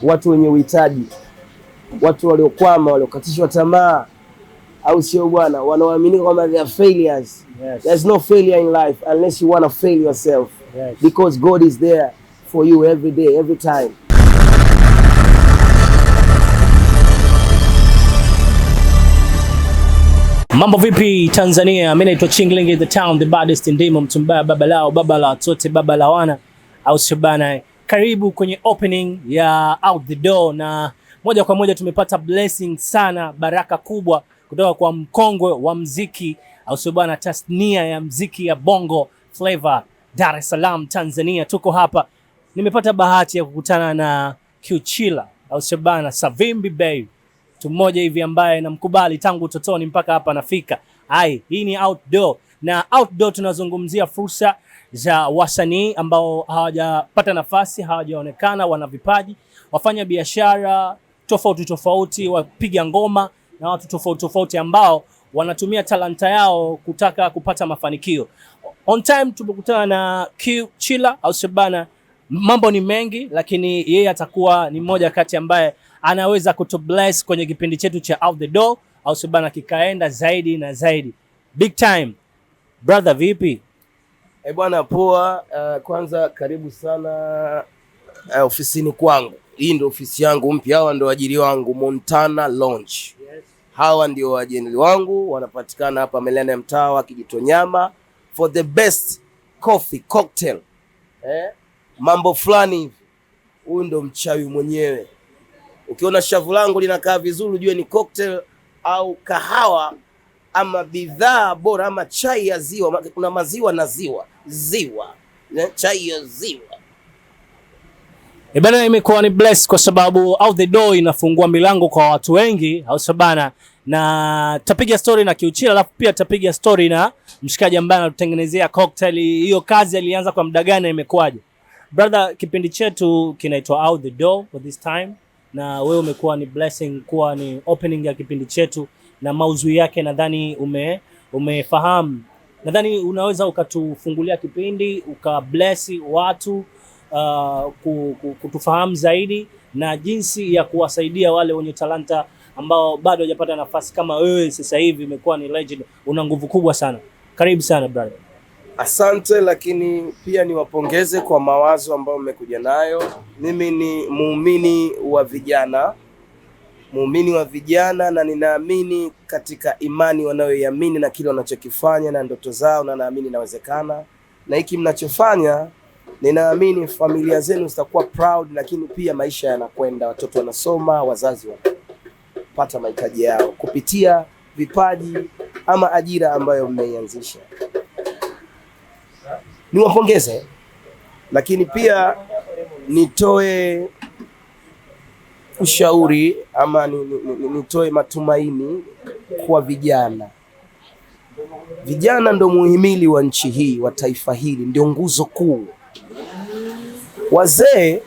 watu wenye uhitaji, watu waliokwama, waliokatishwa tamaa, au sio bwana, wanaoamini kwamba they are failures. Yes. There's no failure in life unless you want to fail yourself. Yes. Because God is there for you every day, every time. Mambo vipi Tanzania? Mimi naitwa Chingling the town, the baddest ndimo, mtumbaya baba lao, baba la watoto, baba la wana, au shabana. Karibu kwenye opening ya Out the Door, na moja kwa moja tumepata blessing sana, baraka kubwa kutoka kwa mkongwe wa muziki, au shabana, tasnia ya muziki ya Bongo Flava Dar es Salaam Tanzania. Tuko hapa, nimepata bahati ya kukutana na Q Chilla, au shabana, Savimbi Bay, mtu mmoja hivi ambaye namkubali tangu utotoni mpaka hapa nafika. Hii ni Outdoor, na Outdoor tunazungumzia fursa za wasanii ambao hawajapata nafasi, hawajaonekana, wana vipaji, wafanya biashara tofauti tofauti, wapiga ngoma na watu tofauti tofauti ambao wanatumia talanta yao kutaka kupata mafanikio. On time tumekutana na Q Chilla, au shabana, mambo ni mengi, lakini yeye atakuwa ni mmoja kati ambaye anaweza kutubless kwenye kipindi chetu cha Out the Door, au sibana kikaenda zaidi na zaidi. Big time. Brother, vipi? Bwana poa. Kwanza karibu sana ofisini kwangu. Hii ndio ofisi yangu mpya, hawa ndio waajiri wangu, Montana Lounge. Yes. Hawa ndio waajiri wangu, wanapatikana hapa Millennium Tower, Kijitonyama, for the best coffee cocktail. Mambo fulani hivi. Huyu ndio mchawi mwenyewe. Ukiona shavu langu linakaa vizuri, ujue ni cocktail au kahawa ama bidhaa bora ama chai ya ziwa. Kuna maziwa na ziwa. Chai ya ziwa. Bana, imekuwa ni bless kwa sababu Out the Door inafungua milango kwa watu wengi, au sabana, na tapiga story na Q Chilla, alafu pia tapiga story na mshikaji ambaye anatutengenezea cocktail. Hiyo kazi alianza kwa muda gani, imekuwaje? Brother, kipindi chetu kinaitwa Out the Door for this time, na wewe umekuwa ni blessing kuwa ni opening ya kipindi chetu, na maudhui yake nadhani umefahamu. Nadhani unaweza ukatufungulia kipindi, ukabless watu kutufahamu zaidi na jinsi ya kuwasaidia wale wenye talanta ambao bado hawajapata nafasi kama wewe. Sasa hivi umekuwa ni legend, una nguvu kubwa sana. Karibu sana brother. Asante, lakini pia niwapongeze kwa mawazo ambayo mmekuja nayo. Mimi ni muumini wa vijana na ninaamini katika imani wanayoiamini na kile wanachokifanya na ndoto zao, na naamini inawezekana. Na hiki mnachofanya, ninaamini familia zenu zitakuwa proud, lakini pia maisha yanakwenda, watoto wanasoma, wazazi wanapata mahitaji yao kupitia vipaji ama ajira ambayo mmeianzisha. Niwapongeze, lakini pia nitoe ushauri ama nitoe matumaini kwa vijana. Vijana ndio muhimili wa nchi hii, wa taifa hili, ndio nguzo kuu. Wazee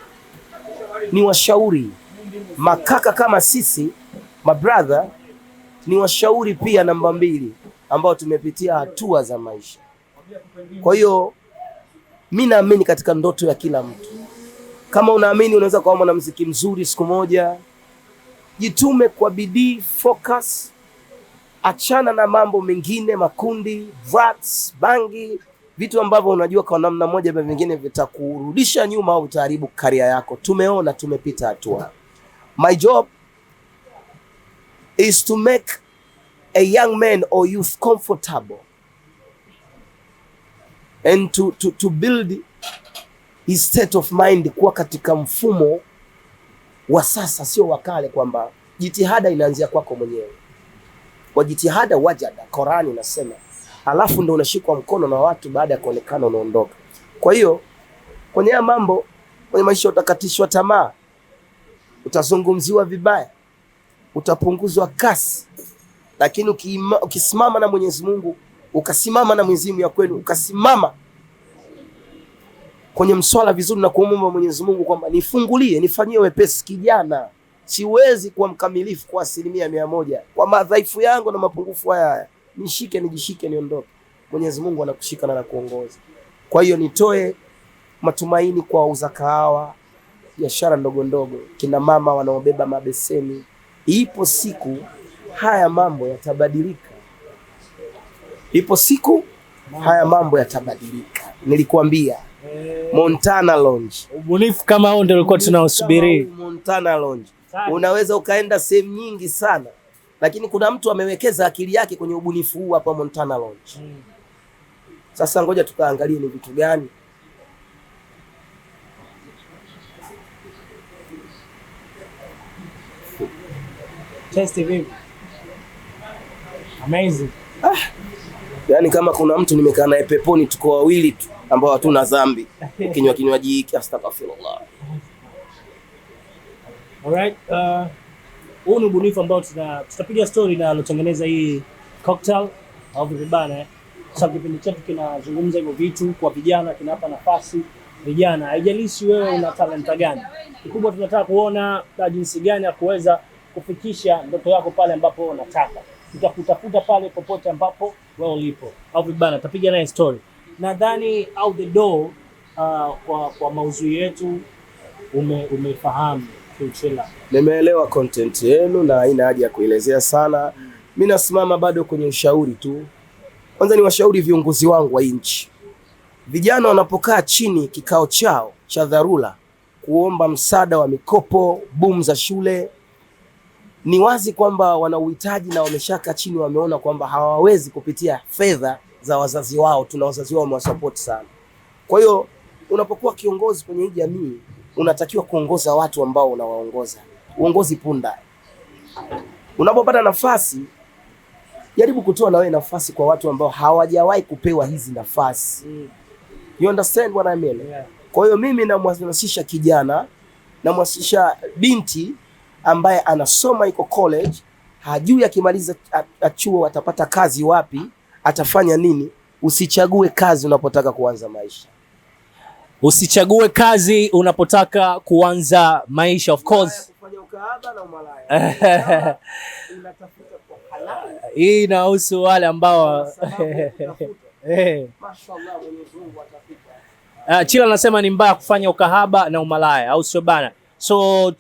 ni washauri, makaka kama sisi, mabrother ni washauri pia namba 2 ambao tumepitia hatua za maisha. Kwa hiyo mimi naamini katika ndoto ya kila mtu. Kama unaamini unaweza kuwa mwanamuziki mzuri siku moja, jitume kwa bidii, focus, achana na mambo mengine, makundi, drugs, bangi, vitu ambavyo unajua kwa namna moja au nyingine vitakurudisha nyuma au vitaharibu career yako. Tumeona, tumepita hatua. My job is to make a young man or youth comfortable and to build his state of mind kuwa katika mfumo wa sasa, sio wakale, kwamba jitihada inaanzia kwako mwenyewe. Kwa jitihada wajada, Qur'ani inasema, alafu ndio unashikwa mkono na watu, baada ya kuonekana unaondoka. Kwa hiyo kwenye mambo, kwenye maisha utakatishwa tamaa, utazungumziwa vibaya, utapunguzwa kasi, lakini ukisimama na Mwenyezi Mungu, ukasimama na mwezimu ya kwenu, ukasimama kwenye mswala vizuri na kuomba Mwenyezi Mungu kwamba nifungulie, nifanyie wepesi. Kijana, siwezi kuwa mkamilifu kwa 100% kwa madhaifu yangu na mapungufu haya. Nijishike niondoke. Mwenyezi Mungu anakushika na anakuongoza. Kwa hiyo nitoe matumaini kwa wauza kahawa, biashara ndogo ndogo, kina mama wanaobeba mabeseni. Ipo siku haya mambo yatabadilika. Ipo siku haya mambo yatabadilika. Nilikuambia Montana Lounge. Ubunifu kama huo ndio ulikuwa tunaosubiri. Montana Lounge. Unaweza ukaenda sehemu nyingi sana, lakini kuna mtu amewekeza akili yake kwenye ubunifu huu hapa Montana Lounge. Sasa ngoja tukaangalie ni vitu gani. Tasty vipi? Amazing. Yaani kama kuna mtu nimekaa naye peponi, tuko wawili tu ambao hatuna dhambi. Kinywa kinywaji hiki, astaghfirullah. Alright, huu ni ubunifu ambao tutapiga story na alotengeneza hii cocktail au vibana. Sababu kipindi chetu kinazungumza hivyo vitu kwa vijana, kinapa nafasi vijana. Haijalishi wewe una talenta gani. Kikubwa tunataka kuona jinsi gani ya kuweza kufikisha ndoto yako pale ambapo unataka. Tutakutafuta pale popote ambapo wewe ulipo. Au vibana tutapiga naye story. Nadhani out the door kwa maudhui yetu umefahamu kiuchela. Nimeelewa content yenu na haina haja ya kuelezea sana. Mimi nasimama bado kwenye ushauri tu. Kwanza ni washauri viongozi wangu wa nchi. Vijana wanapokaa chini kikao chao cha dharura kuomba msaada wa mikopo, boom za shule, ni wazi kwamba wana uhitaji na wameshaka chini, wameona kwamba hawawezi kupitia fedha za wazazi wao. Tuna wazazi wao wamewasupport sana. Kwa hiyo unapokuwa kiongozi kwenye hii jamii, unatakiwa kuongoza watu ambao unawaongoza. Uongozi punda. Unapopata nafasi, jaribu kutoa na wewe nafasi kwa watu ambao hawajawahi kupewa hizi nafasi. You understand what I mean? Yeah. Kwa hiyo mimi namhamasisha kijana, namhamasisha binti ambaye anasoma iko college, hajui akimaliza chuo atapata kazi wapi, atafanya nini. Usichague kazi unapotaka kuanza maisha. Usichague kazi unapotaka kuanza maisha, of course. Kufanya ukahaba na umalaya. Unatafuta kwa halali. Hii inahusu wale ambao Mashallah, Mwenyezi Mungu atakupa. Chila anasema ni mbaya kufanya ukahaba na umalaya, au sio bana? So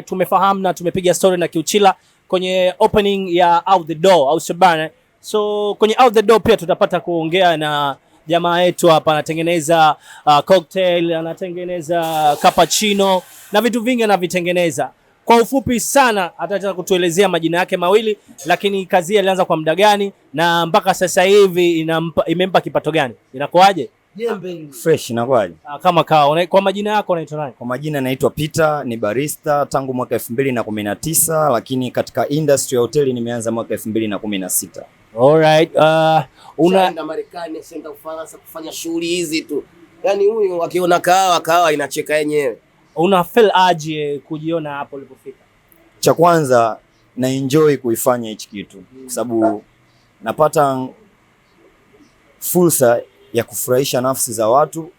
tumefahamu na tumepiga story na Kiuchila kwenye opening ya Out the Door, au sio bana? So kwenye Out the Door pia tutapata kuongea na jamaa yetu hapa, anatengeneza cocktail, anatengeneza cappuccino na vitu vingi anavitengeneza. Kwa ufupi sana atataka kutuelezea majina yake mawili, lakini kazi ilianza kwa muda gani na mpaka sasa hivi imempa kipato gani? Inakuaje? Jembe fresh inakuaje? Kama kawa. Kwa majina yako unaitwa nani? Kwa majina naitwa Peter, ni barista tangu mwaka 2019, lakini katika industry ya hoteli nimeanza mwaka 2016. Alright, unaenda Marekani, senda Ufaransa kufanya shughuli hizi tu. Yaani huyu akiona kahawa inacheka yenyewe. Una feel aje kujiona hapo ulipofika? Cha kwanza na enjoy kuifanya hichi kitu kwa sababu napata fursa ya kufurahisha nafsi za watu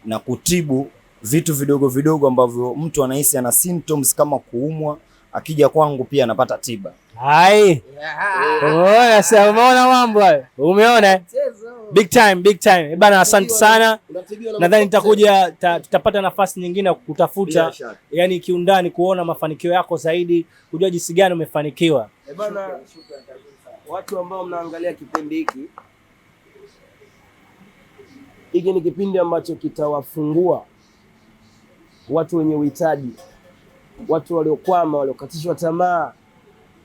na kutibu vitu vidogo vidogo ambavyo mtu anahisi ana symptoms kama kuumwa, akija kwangu pia anapata tiba. Hai. Sasa umeona mambo hayo? Umeona? Big time. Bana, asante sana. Nadhani nitakuja tutapata nafasi nyingine ya kutafuta yani kiundani kuona mafanikio yako zaidi, kujua jinsi gani umefanikiwa. Bana, watu ambao mnaangalia kipindi hiki ni kipindi ambacho kitawafungua watu wenye uhitaji, watu waliokwama, waliokatishwa tamaa,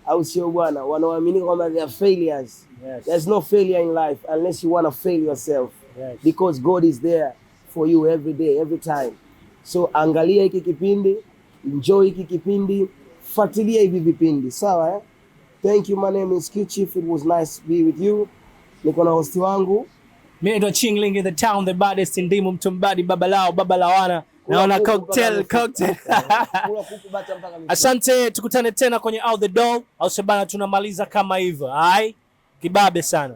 au sio bwana, wanaoamini kwamba they are failures. Yes. There's no failure in life unless you want to fail yourself. Yes. Because God is there for you every day, every time. So angalia hiki kipindi, enjoy hiki kipindi, fuatilia hivi vipindi, sawa eh? Thank you, my name is Q Chief. It was nice to be with you. Niko na host wangu. Mimi ndo Chingling in the town, the baddest ndimu mtumbadi, baba lao, baba la wana. Naona cocktail. Asante, tukutane tena kwenye Out the Door. Au sabana tunamaliza kama hivyo. Hai, kibabe sana.